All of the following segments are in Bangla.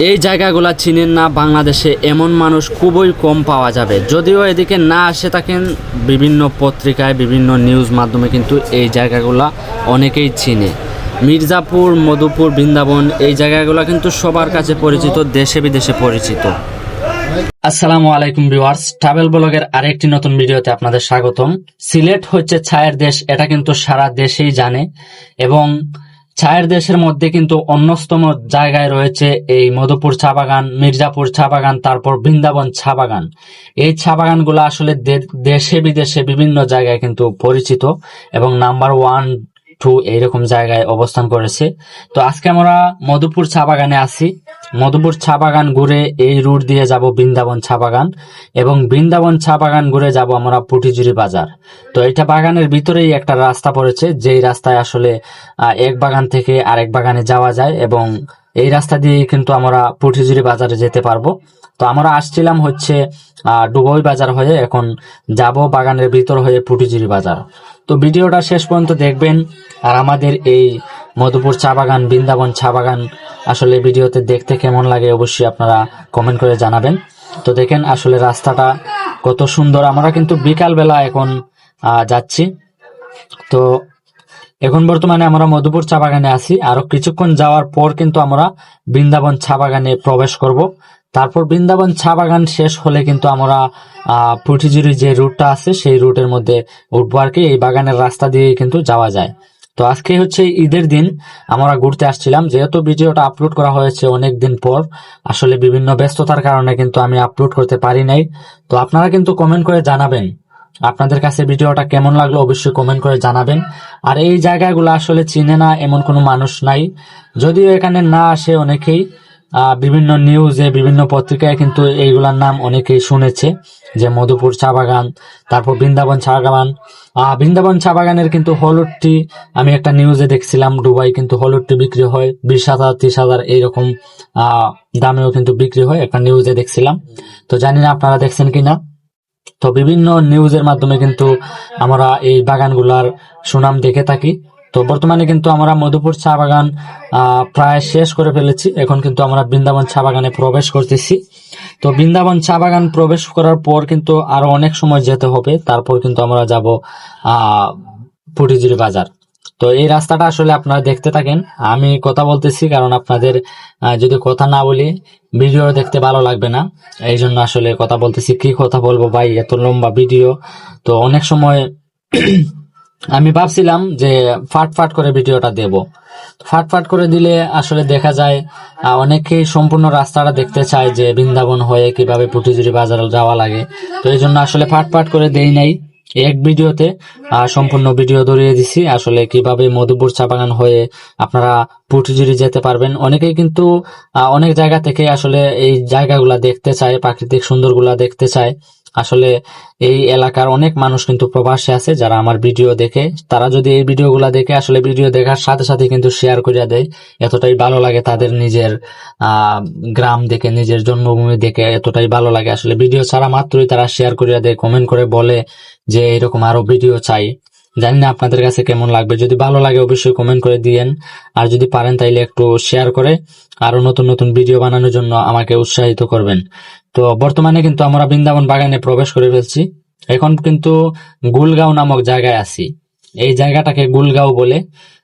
এই জায়গাগুলা চিনেন না বাংলাদেশে এমন মানুষ খুবই কম পাওয়া যাবে। যদিও এদিকে না আসে থাকেন, বিভিন্ন পত্রিকায় বিভিন্ন নিউজ মাধ্যমে কিন্তু এই জায়গাগুলা অনেকেই চিনে। মির্জাপুর, মধুপুর, বৃন্দাবন এই জায়গাগুলো কিন্তু সবার কাছে পরিচিত, দেশে বিদেশে পরিচিত। আসসালামু আলাইকুম ভিউয়ার্স, ট্রাভেল ব্লগের আরেকটি নতুন ভিডিওতে আপনাদের স্বাগতম। সিলেট হচ্ছে ছায়ের দেশ, এটা কিন্তু সারা দেশেই জানে, এবং ছায়ের দেশের মধ্যে কিন্তু অন্যতম জায়গায় রয়েছে এই মধুপুর চা বাগান, মির্জাপুর চা বাগান, তারপর বৃন্দাবন চা বাগান। এই চা বাগানগুলো আসলে দেশে বিদেশে বিভিন্ন জায়গায় কিন্তু পরিচিত এবং নাম্বার 1, 2 এইরকম জায়গায় অবস্থান করেছে। তো আজকে আমরা মধুপুর চা বাগানে আছি। মধুপুর চা বাগান ঘুরে এই রুট দিয়ে যাব বৃন্দাবন চা বাগান, এবং বৃন্দাবন চা বাগান ঘুরে যাব আমরা পুটিজুরি বাজার। তো এটা বাগানের ভিতরেই একটা রাস্তা পড়েছে, যেই রাস্তায় আসলে এক বাগান থেকে আরেক বাগানে যাওয়া যায়, এবং এই রাস্তা দিয়ে কিন্তু আমরা পুটিজুরি বাজারে যেতে পারবো। তো আমরা আসছিলাম হচ্ছে ডুবই বাজার হয়ে, এখন যাব বাগানের ভিতর হয়ে পুটিজুরি বাজার। তো ভিডিওটা শেষ পর্যন্ত দেখবেন। আর আমাদের এই মধুপুর চা বাগান, বৃন্দাবন চা বাগান আসলে ভিডিওতে দেখতে কেমন লাগে অবশ্যই আপনারা কমেন্ট করে জানাবেন। তো দেখেন আসলে রাস্তাটা কত সুন্দর। আমরা কিন্তু বিকাল বেলা এখন যাচ্ছি। তো এখন বর্তমানে আমরা মধুপুর চা বাগানে আছি। আরো কিছুক্ষণ যাওয়ার পর কিন্তু আমরা বৃন্দাবন চা বাগানে প্রবেশ করব। তারপর বৃন্দাবন চা বাগান শেষ হলে কিন্তু আমরা পুটিজুরি যে রুটটা আছে সেই রুটের মধ্যে উঠবো আর কি। এই বাগানের রাস্তা দিয়ে কিন্তু যাওয়া যায়। তো আজকে হচ্ছে ঈদের দিন, আমরা ঘুরতে আসছিলাম। যেহেতু ভিডিওটা আপলোড করা হয়েছে অনেক দিন পর, আসলে বিভিন্ন ব্যস্ততার কারণে কিন্তু আমি আপলোড করতে পারি নাই। তো আপনারা কিন্তু কমেন্ট করে জানাবেন আপনাদের কাছে ভিডিওটা কেমন লাগলো, অবশ্যই কমেন্ট করে জানাবেন। আর এই জায়গাগুলো আসলে চিনে না এমন কোনো মানুষ নাই, যদিও এখানে না আসে অনেকেই। বিভিন্ন নিউজে, বিভিন্ন পত্রিকায় কিন্তু এইগুলার নাম অনেকেই শুনেছে, যে মধুপুর চা বাগান, তারপর বৃন্দাবন চা বাগান। বৃন্দাবন চা বাগানের কিন্তু হলুদ টি আমি একটা নিউজে দেখছিলাম, দুবাই কিন্তু হলুদ টি বিক্রি হয় 20,000, 30,000 এইরকম দামেও কিন্তু বিক্রি হয়, একটা নিউজে দেখছিলাম। তো জানি না আপনারা দেখছেন কিনা। তো বিভিন্ন নিউজের মাধ্যমে কিন্তু আমরা এই বাগানগুলার সুনাম দেখে থাকি। তো বর্তমানে কিন্তু আমরা মধুপুর চা বাগান প্রায় শেষ করে ফেলেছি। এখন কিন্তু আমরা বৃন্দাবন চা বাগানে প্রবেশ করতেছি। তো বৃন্দাবন চা বাগান প্রবেশ করার পর কিন্তু আরো অনেক সময় যেতে হবে, তারপর কিন্তু আমরা যাব পুটিজুরি বাজার। তো এই রাস্তাটা আসলে আপনারা দেখতে থাকেন, আমি কথা বলতেছি, কারণ আপনাদের যদি কথা না বলি ভিডিও দেখতে ভালো লাগবে না, এই জন্য আসলে কথা বলতেছি। কি কথা বলবো ভাই, এত লম্বা ভিডিও। তো অনেক সময় আমি ভাবছিলাম যে ফাট করে ভিডিওটা দেব। ফাট করে দিলে আসলে দেখা যায় অনেকেই সম্পূর্ণ রাস্তাটা দেখতে চায়, যে বৃন্দাবন হয়ে কিভাবে পুটিজুরি বাজার যাওয়া লাগে। তো এই জন্য আসলে ফাট করে দেই নাই, এক ভিডিওতে সম্পূর্ণ ভিডিও ধরিয়ে দিছি আসলে কিভাবে মধুপুর চা বাগান হয়ে আপনারা পুটিজুরি যেতে পারবেন। অনেকেই কিন্তু অনেক জায়গা থেকে আসলে এই জায়গাগুলা দেখতে চায়, প্রাকৃতিক সুন্দরগুলা দেখতে চায়। আসলে এই এলাকার অনেক মানুষ কিন্তু প্রবাসে আছে, যারা আমার ভিডিও দেখে, তারা যদি এই ভিডিওগুলা দেখে আসলে ভিডিও দেখার সাথে সাথে কিন্তু শেয়ার করে দেয়। এতটাই ভালো লাগে তাদের, নিজের গ্রাম দেখে, নিজের জন্মভূমি দেখে এতটাই ভালো লাগে। আসলে ভিডিও ছাড়া মাত্রই তারা শেয়ার করে দেয়, কমেন্ট করে বলে যে এরকম আরো ভিডিও চাই। জানি না আপনাদের কাছে কেমন লাগবে, যদি ভালো লাগে অবশ্যই কমেন্ট করে দিয়েন। আর যদি পারেন তাইলে একটু শেয়ার করে আরো নতুন নতুন ভিডিও বানানোর জন্য আমাকে উৎসাহিত করবেন। তো বর্তমানে কিন্তু আমরা বৃন্দাবন বাগানে প্রবেশ করে ফেলছি। এখন কিন্তু গুলগাঁও নামক জায়গায় আছি। এই জায়গাটাকে গুলগাঁও বলে।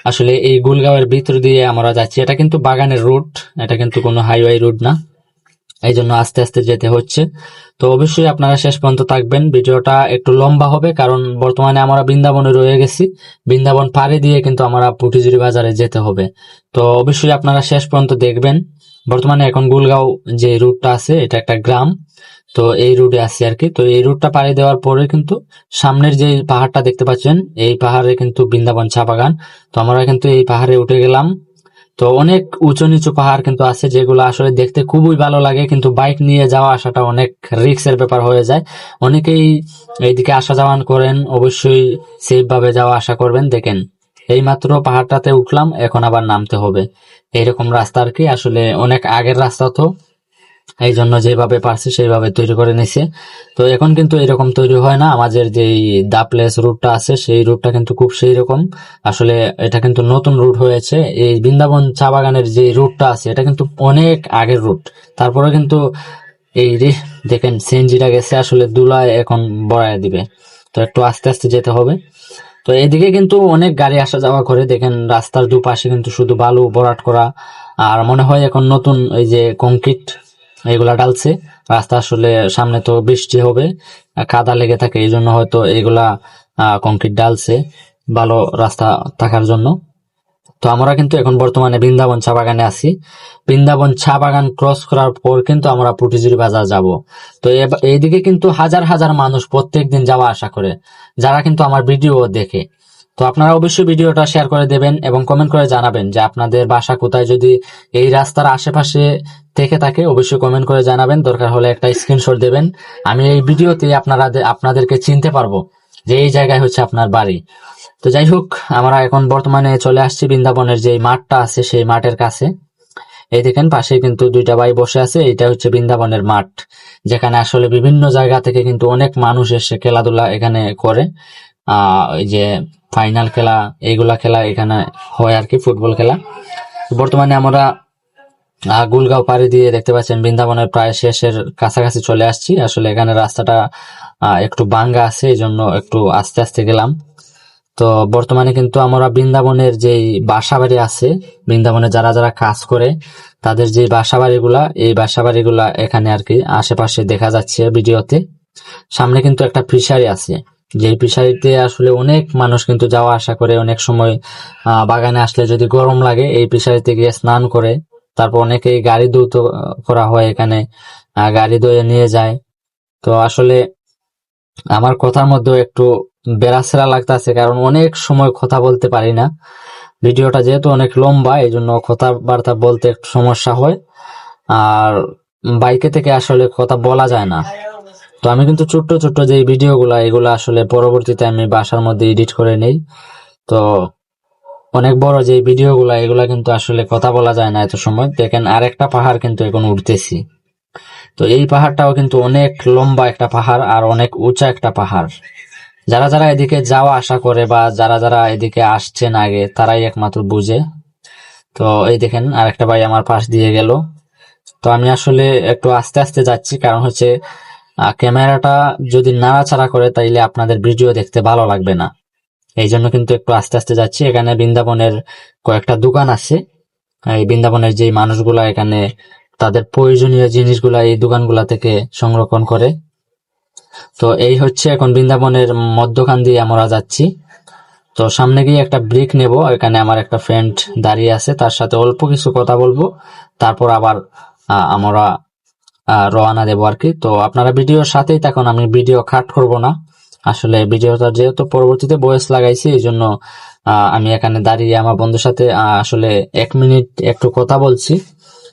আসলে এই গুলগাঁওয়ের ভিতর দিয়ে আমরা যাচ্ছি। এটা কিন্তু বাগানের রুট, এটা কিন্তু কোনো হাইওয়ে রুট না, এই জন্য আস্তে আস্তে যেতে হচ্ছে। তো অবশ্যই আপনারা শেষ পর্যন্ত থাকবেন, ভিডিওটা একটু লম্বা হবে, কারণ বর্তমানে আমরা বৃন্দাবনে রয়ে গেছি। বৃন্দাবন পাড়ি দিয়ে কিন্তু আমরা পুটিজুরি বাজারে যেতে হবে। তো অবশ্যই আপনারা শেষ পর্যন্ত দেখবেন। বর্তমানে এখন গুলগাঁও যে রুটটা আছে, এটা একটা গ্রাম, তো এই রুটে আছি আর কি। তো এই রুটটা পাড়ি দেওয়ার পরে কিন্তু সামনের যে পাহাড়টা দেখতে পাচ্ছেন, এই পাহাড়ে কিন্তু বৃন্দাবন চা বাগান। তো আমরা কিন্তু এই পাহাড়ে উঠে গেলাম। তো অনেক উঁচু নিচু পাহাড় কিন্তু আছে, যেগুলো আসলে দেখতে খুবই ভালো লাগে, কিন্তু বাইক নিয়ে যাওয়া আসাটা অনেক রিস্কের ব্যাপার হয়ে যায়। অনেকেই এইদিকে আসা যাওয়া করেন, অবশ্যই সেফ ভাবে যাওয়া আসা করবেন। দেখেন এই মাত্র পাহাড়টাতে উঠলাম, এখন আবার নামতে হবে, এইরকম রাস্তা আর কি। আসলে অনেক আগের রাস্তা, তো এই জন্য যেভাবে পারছে সেইভাবে তৈরি করে নিছে। তো এখন কিন্তু এরকম তৈরি হয় না, আমাদের যে দা প্লেস রুটটা আছে সেই রুটটা কিন্তু খুব সেই রকম। আসলে এটা কিন্তু নতুন রুট হয়েছে। এই বৃন্দাবন চা বাগানের যে রুটটা আছে এটা কিন্তু অনেক আগের রুট। তারপরে কিন্তু এই রে দেখেন সিএনজিটা গেছে, আসলে দুলায় এখন বড়ায় দিবে, তো একটু আস্তে আস্তে যেতে হবে। তো এদিকে কিন্তু অনেক গাড়ি আসা যাওয়া করে, দেখেন রাস্তার দুপাশে কিন্তু শুধু বালু ভরাট করা। আর মনে হয় এখন নতুন ওই যে কংক্রিট এগুলা ডালছে রাস্তা, আসলে সামনে তো বৃষ্টি হবে, কাদা লেগে থাকে, এই জন্য হয়তো এগুলা কংক্রিট ডালছে ভালো রাস্তা থাকার জন্য। তো আমরা কিন্তু এখন বর্তমানে বৃন্দাবন চা বাগানে আছি। বৃন্দাবন চা বাগান ক্রস করার পর কিন্তু আমরা পুটিজুরি বাজার যাব। তো এইদিকে কিন্তু হাজার হাজার মানুষ প্রত্যেক দিন যাওয়া আসা করে, যারা কিন্তু আমার ভিডিও দেখে। তো আপনারা অবশ্যই ভিডিওটা শেয়ার করে দেবেন এবং কমেন্ট করে জানাবেন যে আপনাদের বাসা কোথায়। যদি এই রাস্তার আশেপাশে থেকে থাকে অবশ্যই কমেন্ট করে জানাবেন, দরকার হলে একটা স্ক্রিনশট দেবেন। আমি এই ভিডিওতে আপনাদেরকে চিনতে পারবো যে এই জায়গায় হচ্ছে আপনার বাড়ি। তো যাই হোক, আমরা এখন বর্তমানে চলে আসছি বৃন্দাবনের যে মাঠটা আছে সেই মাঠের কাছে। এই দেখেন পাশে কিন্তু দুইটা ভাই বসে আছে, এটা হচ্ছে বৃন্দাবনের মাঠ, যেখানে আসলে বিভিন্ন জায়গা থেকে কিন্তু অনেক মানুষ এসে খেলাধুলা এখানে করে। ওই যে ফাইনাল খেলা এইগুলা খেলা এখানে হয় আর কি, ফুটবল খেলা। বর্তমানে আমরা গুলগাঁও পাড়ি দিয়ে দেখতে পাচ্ছেন বৃন্দাবনের প্রায় শেষের কাছাকাছি চলে আসছি। আসলে এখানে রাস্তাটা একটু ভাঙ্গা আছে, এই জন্য একটু আস্তে আস্তে গেলাম। তো বর্তমানে কিন্তু আমরা বৃন্দাবনের যেই বাসা বাড়ি আছে, বৃন্দাবনে যারা যারা কাজ করে তাদের যে বাসা বাড়িগুলা, এই বাসা বাড়িগুলা এখানে আর কি আশেপাশে দেখা যাচ্ছে ভিডিওতে। সামনে কিন্তু একটা ফিশারি আছে, যে ফিশারিতে আসলে অনেক মানুষ কিন্তু যাওয়া আসা করে। অনেক সময় বাগানে আসলে যদি গরম লাগে এই ফিশারিতে গিয়ে স্নান করে, তারপর অনেকেই গাড়ি ধৌত করা হয় এখানে, গাড়ি ধুয়ে নিয়ে যায়। তো আসলে আমার কথার মধ্যে একটু বেড়াছেড়া লাগতেছে, কারণ অনেক সময় কথা বলতে পারি না। ভিডিওটা যেহেতু অনেক লম্বা এই জন্য কথাবার্তা বলতে একটু সমস্যা হয়, আর বাইকে থেকে আসলে কথা বলা যায় না। তো আমি কিন্তু ছোট্ট ছোট্ট যে ভিডিওগুলা এগুলা আসলে পরবর্তীতে আমি বাসার মধ্যে এডিট করে নেই। তো অনেক বড় যে ভিডিওগুলা এগুলা কিন্তু আসলে কথা বলা যায় না এত সময়। দেখেন আরেকটা পাহাড় কিন্তু এখন উঠতেছি। তো এই পাহাড়টাও কিন্তু অনেক লম্বা একটা পাহাড় আর অনেক উঁচা একটা পাহাড়। যারা যারা এদিকে যাওয়া আসা করে বা যারা যারা এদিকে আসছেন আগে তারাই একমাত্র বুঝে। তো এই দেখেন আরেকটা ভাই আমার পাশ দিয়ে গেল। তো আমি আসলে একটু আস্তে আস্তে যাচ্ছি, কারণ হচ্ছে ক্যামেরাটা যদি নাড়াচাড়া করে তাইলে আপনাদের ভিডিও দেখতে ভালো লাগবে না, এই জন্য কিন্তু একটু আস্তে আস্তে যাচ্ছি। এখানে বৃন্দাবনের কয়েকটা দোকান আছে, এই বৃন্দাবনের যে মানুষগুলা এখানে তাদের প্রয়োজনীয় জিনিসগুলা এই দোকানগুলা থেকে সংরক্ষণ করে। তো এই হচ্ছে এখন বৃন্দাবনের মধ্যখান দিয়ে আমরা যাচ্ছি। তো সামনে গিয়ে একটা ব্রেক নেব, এখানে আমার একটা ফ্রেন্ড দাঁড়িয়ে আছে, তার সাথে অল্প কিছু কথা বলবো, তারপর আবার আমরা রওনা দেবো আর কি। তো আপনারা ভিডিওর সাথেই থাকুন, আমি ভিডিও কাট করব না। আসলে ভিডিওটা যেহেতু পরবর্তীতে ভয়েস লাগাইছি এই জন্য আমি এখানে দাঁড়িয়ে আমার বন্ধুর সাথে আসলে 1 মিনিট একটু কথা বলছি।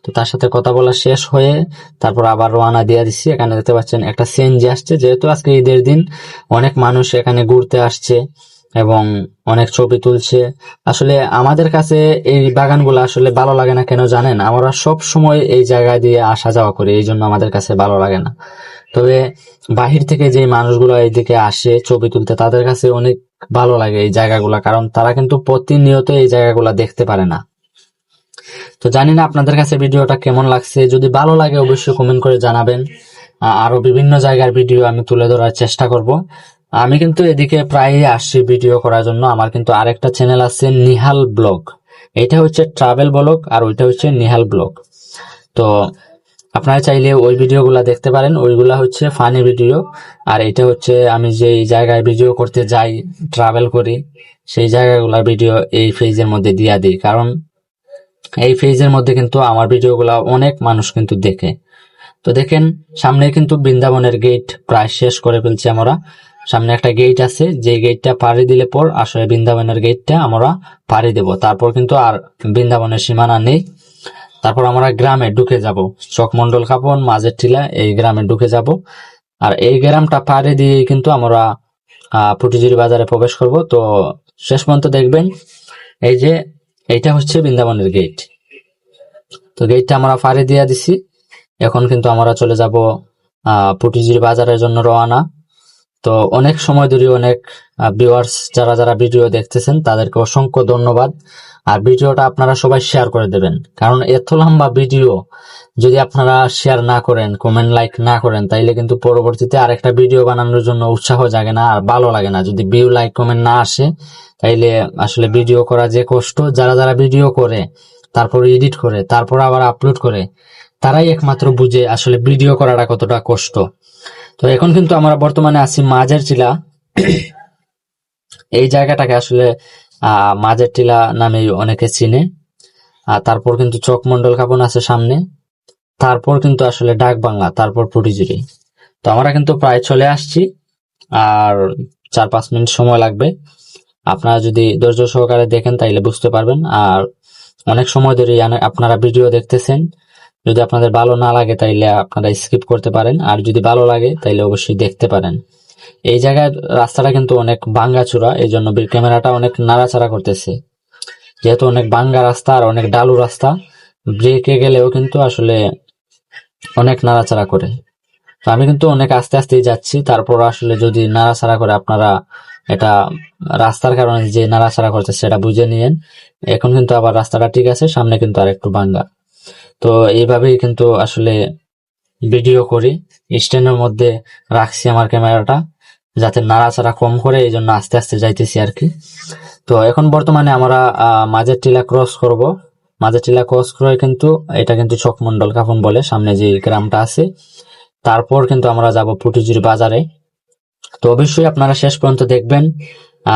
তো তার সাথে কথা বলা শেষ হয়ে তারপর আবার রওনা দিয়ে দিচ্ছি। এখানে দেখতে পাচ্ছেন একটা সিএনজি আসছে, যেহেতু আজকে ঈদের দিন অনেক মানুষ এখানে ঘুরতে আসছে এবং অনেক ছবি তুলছে। আসলে আমাদের কাছে এই বাগানগুলো আসলে ভালো লাগে না কেন জানেন, আমরা সব সময় এই জায়গা দিয়ে আসা যাওয়া করি, এই জন্য আমাদের কাছে ভালো লাগে না। তবে বাহির থেকে যে মানুষগুলো এইদিকে আসে ছবি তুলতে তাদের কাছে অনেক ভালো লাগে এই জায়গাগুলা, কারণ তারা কিন্তু প্রতিনিয়ত এই জায়গাগুলা দেখতে পারে না। তো জানি না আপনাদের কাছে ভিডিওটা কেমন লাগছে, যদি ভালো লাগে অবশ্যই কমেন্ট করে জানাবেন। আরো বিভিন্ন জায়গার ভিডিও আমি তুলে ধরার চেষ্টা করব। আমি কিন্তু এদিকে প্রায়ই আসছি ভিডিও করার জন্য। আমার কিন্তু আরেকটা চ্যানেল আছে নিহাল ব্লগ, এটা হচ্ছে ট্রাভেল ব্লগ আর ওইটা হচ্ছে নিহাল ব্লগ। তো আপনারা চাইলে ওই ভিডিওগুলা দেখতে পারেন, ওইগুলা হচ্ছে ফানি ভিডিও। আর এটা হচ্ছে আমি যে জায়গায় ভিডিও করতে যাই, ট্রাভেল করি, সেই জায়গাগুলোর ভিডিও এই পেজের মধ্যে দিয়া দিই, কারণ এই পেজের মধ্যে কিন্তু আমার ভিডিওগুলা অনেক মানুষ কিন্তু দেখে। তো দেখেন সামনে কিন্তু বৃন্দাবনের গেট প্রায় শেষ করে ফেলছি আমরা। সামনে একটা গেট আছে, যে গেটটা পাড়ি দিলে পর আসলে বৃন্দাবনের গেটটা আমরা পাড়ি দেব, তারপর কিন্তু আর বৃন্দাবনের সীমানা নেই। তারপর আমরা গ্রামে ঢুকে যাব, চকমন্ডল কাপন মাঝের টিলা এই গ্রামে ঢুকে যাব। আর এই গ্রামটা পাড়ি দিয়ে কিন্তু আমরা ফুটিজুরি বাজারে প্রবেশ করব। তো শেষ পর্যন্ত দেখবেন। এই যে এইটা হচ্ছে বৃন্দাবনের গেট। তো গেটটা আমরা পাড়ি দিয়ে দিছি। এখন কিন্তু আমরা চলে যাব পুটিজির বাজারের জন্য রওনা। তো অনেক সময় ধরে অনেক ভিউয়ার্স যারা যারা ভিডিও দেখতেছেন তাদেরকে অসংখ্য ধন্যবাদ। আর ভিডিওটা আপনারা সবাই শেয়ার করে দেবেন, কারণ এত লম্বা ভিডিও যদি আপনারা শেয়ার না করেন, কমেন্ট লাইক না করেন, তাইলে কিন্তু পরবর্তীতে আরেকটা ভিডিও বানানোর জন্য উৎসাহ জাগে না আর ভালো লাগে না। যদি ভিউ লাইক কমেন্ট না আসে তাইলে আসলে ভিডিও করা যে কষ্ট, যারা যারা ভিডিও করে তারপর এডিট করে তারপর আবার আপলোড করে তারাই একমাত্র বুঝে আসলে ভিডিও করাটা কতটা কষ্ট। তো এখন কিন্তু আমরা বর্তমানে আছি মাঝের টিলা। এই জায়গাটাকে আসলে মাঝের টিলা নামে অনেকে চিনে। তারপর কিন্তু চকমন্ডল কাপন আছে সামনে, তারপর কিন্তু আসলে ডাক বাংলা, তারপর পুটিজুরি। তো আমরা কিন্তু প্রায় চলে আসছি, আর 4-5 মিনিট সময় লাগবে। আপনারা যদি ধৈর্য সহকারে দেখেন তাইলে বুঝতে পারবেন। আর অনেক সময় ধরে আপনারা ভিডিও দেখতেছেন, যদি আপনাদের ভালো না লাগে তাইলে আপনারা স্কিপ করতে পারেন, আর যদি ভালো লাগে তাইলে অবশ্যই দেখতে পারেন। এই জায়গায় রাস্তাটা কিন্তু অনেক ভাঙ্গাচোরা, এই জন্য ক্যামেরাটা অনেক নাড়াচাড়া করতেছে, যেহেতু অনেক ভাঙ্গা রাস্তা আর অনেক ডালু রাস্তা। ব্রেকে গেলেও কিন্তু আসলে অনেক নাড়াচাড়া করে। তো আমি কিন্তু অনেক আস্তে আস্তেই যাচ্ছি, তারপর আসলে যদি নাড়াচাড়া করে আপনারা এটা রাস্তার কারণে যে নাড়াচাড়া করছে সেটা বুঝে নিয়েন। এখন কিন্তু আবার রাস্তাটা ঠিক আছে, সামনে কিন্তু আর একটু ভাঙ্গা। তো এইভাবেই কিন্তু আসলে ভিডিও করি, স্ট্যান্ডের মধ্যে রাখছি আমার ক্যামেরাটা যাতে নাড়াচাড়া কম করে, এই জন্য আস্তে আস্তে যাইতেছি আর কি। তো এখন বর্তমানে আমরা মাঝের টিলা ক্রস করব। মাঝের টিলা ক্রস করে কিন্তু এটা কিন্তু চকমন্ডল কাপন বলে সামনে যে গ্রামটা আছে। তারপর কিন্তু আমরা যাব পুটিজুরি বাজারে। তো অবশ্যই আপনারা শেষ পর্যন্ত দেখবেন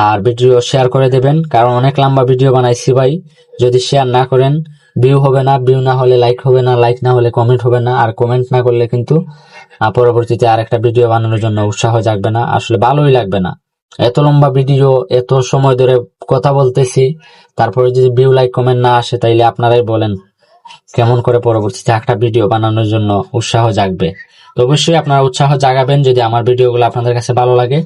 আর ভিডিও শেয়ার করে দেবেন, কারণ অনেক লম্বা ভিডিও বানাইছি ভাই। যদি শেয়ার না করেন ভিউ হবে না, ভিউ না হলে লাইক হবে না, লাইক না হলে কমেন্ট হবে না, আর কমেন্ট না করলে কিন্তু পরবর্তীতে আরেকটা ভিডিও বানানোর জন্য উৎসাহ জাগবে না, আসলে ভালোই লাগবে না। এত লম্বা ভিডিও, এত সময় ধরে কথা বলতেছি, তারপরে যদি ভিউ লাইক কমেন্ট না আসে তাইলে আপনারাই বলেন কেমন করে পরবর্তীতে একটা ভিডিও বানানোর জন্য উৎসাহ জাগবে। তো অবশ্যই আপনারা উৎসাহ জাগাবেন যদি আমার ভিডিওগুলো আপনাদের কাছে ভালো লাগে।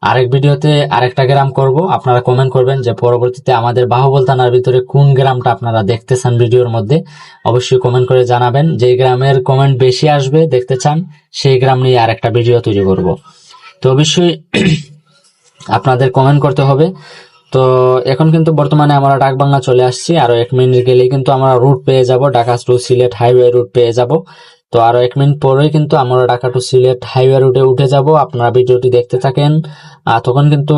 আরেক ভিডিওতে আরেকটা গ্রাম করব, আপনারা কমেন্ট করবেন যে পরবর্তীতে আমাদের বাহুবল থানার ভিতরে কোন গ্রামটা আপনারা দেখতে চান ভিডিওর মধ্যে। অবশ্যই কমেন্ট করে জানাবেন, যে গ্রামের কমেন্ট বেশি আসবে দেখতে চান সেই গ্রাম নিয়ে আরেকটা ভিডিও তৈরি করব। তো অবশ্যই আপনাদের কমেন্ট করতে হবে। তো এখন কিন্তু বর্তমানে আমরা ডাকবাংলা চলে আসছি, আরো 1 মিনিট গেলেই কিন্তু আমরা রুট পেয়ে যাব, Dhaka to Sylhet highway route পেয়ে যাব। তো আরো 1 মিনিট পরেই কিন্তু আমরা ঢাকা টু সিলেট হাইওয়ে রুটে উঠে যাব। আপনারা ভিডিওটি দেখতে থাকেন, তখন কিন্তু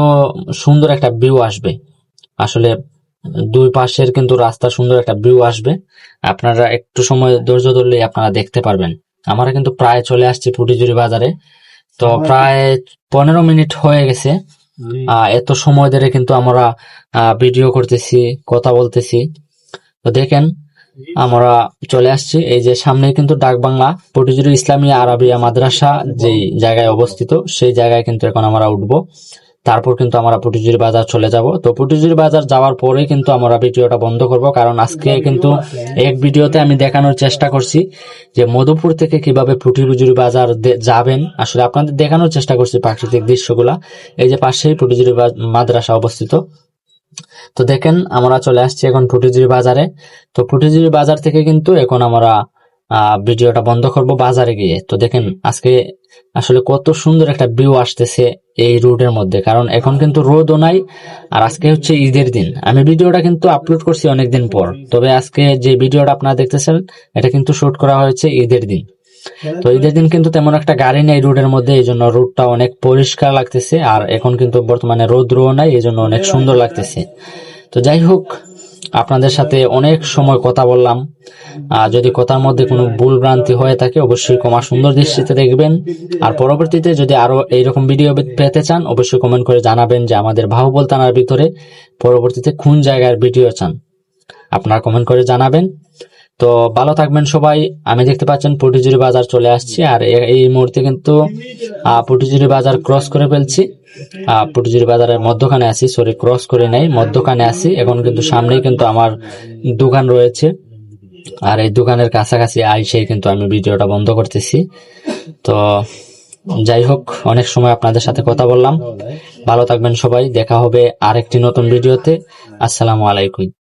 সুন্দর একটা ভিউ আসবে। আসলে দুই পাশের কিন্তু রাস্তা সুন্দর একটা ভিউ আসবে, আপনারা একটু সময় ধৈর্য ধরলেই আপনারা দেখতে পারবেন। আমরা কিন্তু প্রায় চলে আসছি পুটিজুরি বাজারে। তো প্রায় 15 মিনিট হয়ে গেছে। এত সময় ধরে কিন্তু আমরা ভিডিও করতেছি, কথা বলতেছি। তো দেখেন আমরা চলে আসছি, এই যে সামনে কিন্তু ডাকবাংলা পুটিজুরি ইসলামিয়া আরাবিয়া মাদ্রাসা যেই জায়গায় অবস্থিত, সেই জায়গায় কিন্তু এখন আমরা উঠবো। তারপর কিন্তু আমরা পুটিজুরি বাজার চলে যাব। তো পুটিজুরি বাজার যাওয়ার পরে কিন্তু আমরা ভিডিওটা বন্ধ করব, কারণ আজকে কিন্তু এক ভিডিওতে আমি দেখানোর চেষ্টা করছি যে মধুপুর থেকে কিভাবে পুটিজুরি বাজার যাবেন। আসলে আপনাদের দেখানোর চেষ্টা করছি প্রাকৃতিক দৃশ্যগুলা। এই যে পাশেই পুটিজুরি মাদ্রাসা অবস্থিত। তো দেখেন আমরা চলে আসছি এখন পুটিজুরি বাজারে। তো পুটিজুরি বাজার থেকে কিন্তু এখন আমরা ভিডিওটা বন্ধ করব বাজারে গিয়ে। তো দেখেন আজকে আসলে কত সুন্দর একটা ভিউ আসতেছে এই রোডের মধ্যে, কারণ এখন কিন্তু রোদও নাই, আর আজকে হচ্ছে ঈদের দিন। আমি ভিডিওটা কিন্তু আপলোড করছি অনেকদিন পর, তবে আজকে যে ভিডিওটা আপনারা দেখতেছেন এটা কিন্তু শুট করা হয়েছে ঈদের দিন। তো ঈদের দিন কিন্তু তেমন একটা গাড়ি নেই রোডের মধ্যে, এই জন্য রোডটা অনেক পরিষ্কার লাগতেছে। আর এখন কিন্তু বর্তমানে রোদ্রও নাই, এই জন্য অনেক সুন্দর লাগতেছে। তো যাই হোক, আপনাদের সাথে অনেক সময় কথা বললাম। যদি কথার মধ্যে কোনো ভুল ভ্রান্তি হয়ে থাকে অবশ্যই ক্ষমা সুন্দর দৃষ্টিতে দেখবেন। আর পরবর্তীতে যদি আরো এইরকম ভিডিও পেতে চান অবশ্যই কমেন্ট করে জানাবেন যে আমাদের বাহুবল থানার ভিতরে পরবর্তীতে কোন জায়গার ভিডিও চান, আপনারা কমেন্ট করে জানাবেন। তো ভালো থাকবেন সবাই। আমি দেখতে পাচ্ছেন পুটিজুরি বাজার চলে আসছি, আর এই মুহূর্তে কিন্তু পুটিজুরি বাজার ক্রস করে ফেলছি। পুটিজুরি বাজারের মধ্যখানে আছি, সরি ক্রস করে নাই, মধ্যখানে আছি। এখন কিন্তু সামনেই কিন্তু আমার দোকান রয়েছে, আর এই দোকানের কাছাকাছি আইসেই কিন্তু আমি ভিডিওটা বন্ধ করতেছি। তো যাই হোক, অনেক সময় আপনাদের সাথে কথা বললাম। ভালো থাকবেন সবাই, দেখা হবে আরেকটি নতুন ভিডিওতে। আসসালামু আলাইকুম।